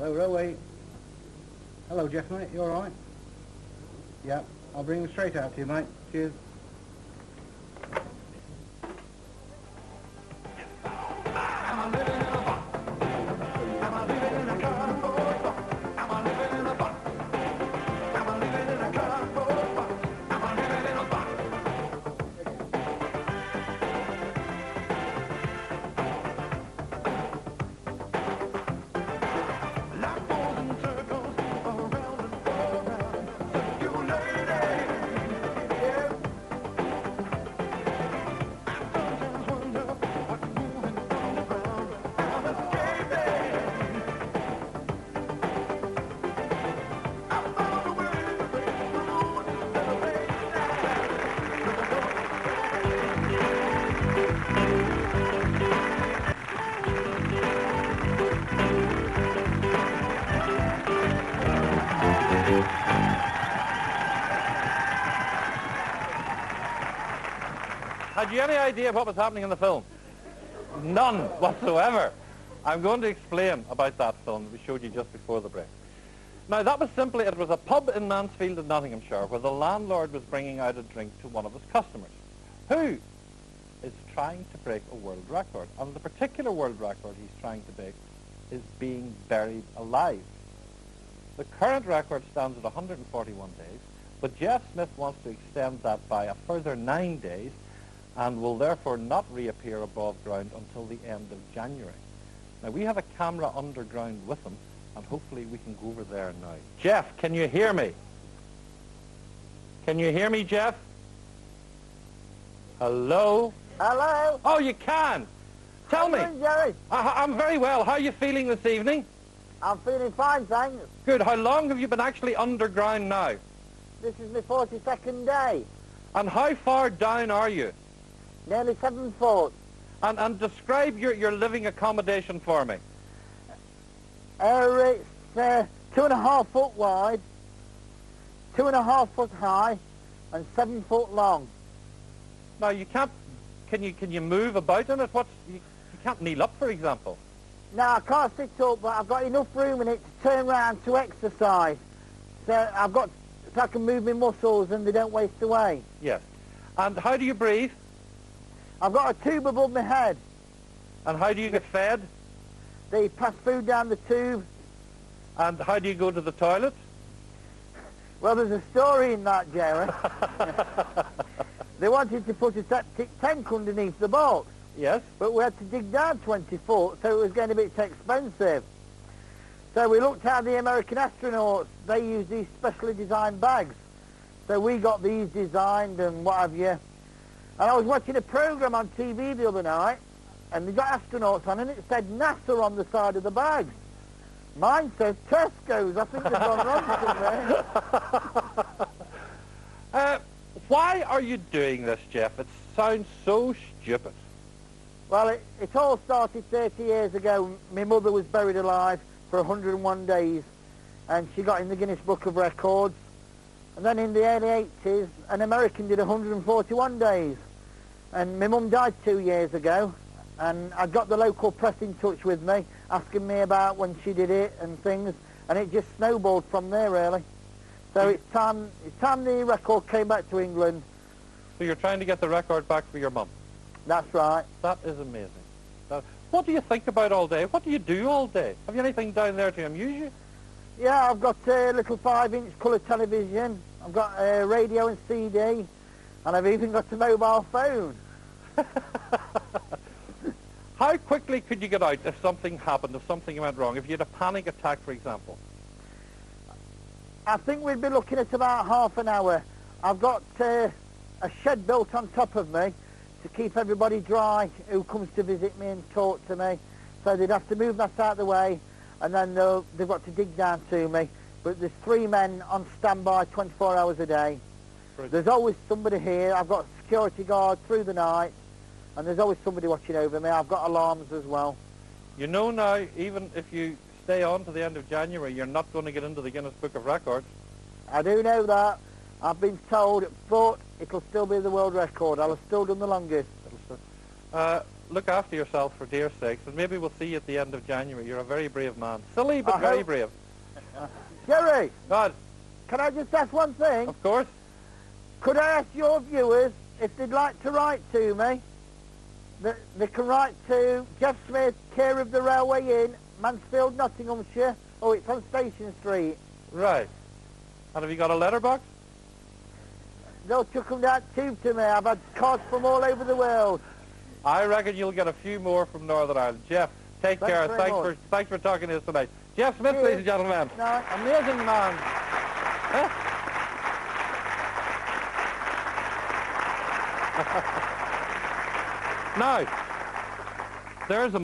Hello, Rowie. Hello, Geoff, mate. You all right? Yeah, I'll bring them straight out to you, mate. Cheers. Had you any idea what was happening in the film? None whatsoever. I'm going to explain about that film that we showed you just before the break. Now, that was simply, it was a pub in Mansfield in Nottinghamshire where the landlord was bringing out a drink to one of his customers, who is trying to break a world record. And the particular world record he's trying to break is being buried alive. The current record stands at 141 days, but Geoff Smith wants to extend that by a further 9 days and will therefore not reappear above ground until the end of January. Now, we have a camera underground with him, and hopefully we can go over there now. Geoff, can you hear me? Can you hear me, Geoff? Hello? Hello? Oh, you can? Tell me. How are you doing, Jerry? I'm very well. How are you feeling this evening? I'm feeling fine, thanks. Good. How long have you been actually underground now? This is my 42nd day. And how far down are you? Nearly 7 foot. And describe your living accommodation for me. It's 2.5 foot wide, 2.5 foot high, and 7 foot long. Now, you can't... Can you move about in it? You can't kneel up, for example. No, I can't sit up, but I've got enough room in it to turn round to exercise. So I can move my muscles and they don't waste away. Yes. And how do you breathe? I've got a tube above my head. And how do you get fed? They pass food down the tube. And how do you go to the toilet? Well, there's a story in that, Jerry. They wanted to put a septic tank underneath the box. Yes. But we had to dig down 20 foot, so it was getting a bit expensive. So we looked at the American astronauts. They use these specially designed bags. So we got these designed and what have you. And I was watching a program on TV the other night, and they got astronauts on, and it said NASA on the side of the bags. Mine says Tesco's. I think they've gone wrong somewhere. Why are you doing this, Geoff? It sounds so stupid. Well, it all started 30 years ago. My mother was buried alive for 101 days, and she got in the Guinness Book of Records. And then in the early 80s, an American did 141 days. And my mum died 2 years ago, and I got the local press in touch with me, asking me about when she did it and things, and it just snowballed from there, really. So it's time the record came back to England. So you're trying to get the record back for your mum? That's right. That is amazing. What do you think about all day? What do you do all day? Have you anything down there to amuse you? Yeah, I've got a little 5-inch colour television. I've got a radio and CD, and I've even got a mobile phone. How quickly could you get out if something happened, if something went wrong, if you had a panic attack, for example? I think we'd be looking at about half an hour. I've got a shed built on top of me to keep everybody dry who comes to visit me and talk to me. So they'd have to move that out of the way, and then they've got to dig down to me. But there's 3 men on standby 24 hours a day. Right. There's always somebody here. I've got a security guard through the night, and there's always somebody watching over me. I've got alarms as well. You know now, even if you stay on to the end of January, you're not going to get into the Guinness Book of Records. I do know that. I've been told, but it'll still be the world record. I'll have still done the longest. Look after yourself for dear sakes, and maybe we'll see you at the end of January. You're a very brave man. Silly, but very brave. Jerry, God, can I just ask one thing? of course. Could I ask your viewers if they'd like to write to me? They can write to Geoff Smith, care of the Railway Inn, Mansfield, Nottinghamshire. Oh, it's on Station Street. Right. And have you got a letterbox? They'll chuck them down tube to me. I've had cards from all over the world. I reckon you'll get a few more from Northern Ireland. Jeff, take care. Thanks for talking to us tonight. Geoff Smith, Cheers. ladies and gentlemen. No. Amazing man. Now, there's a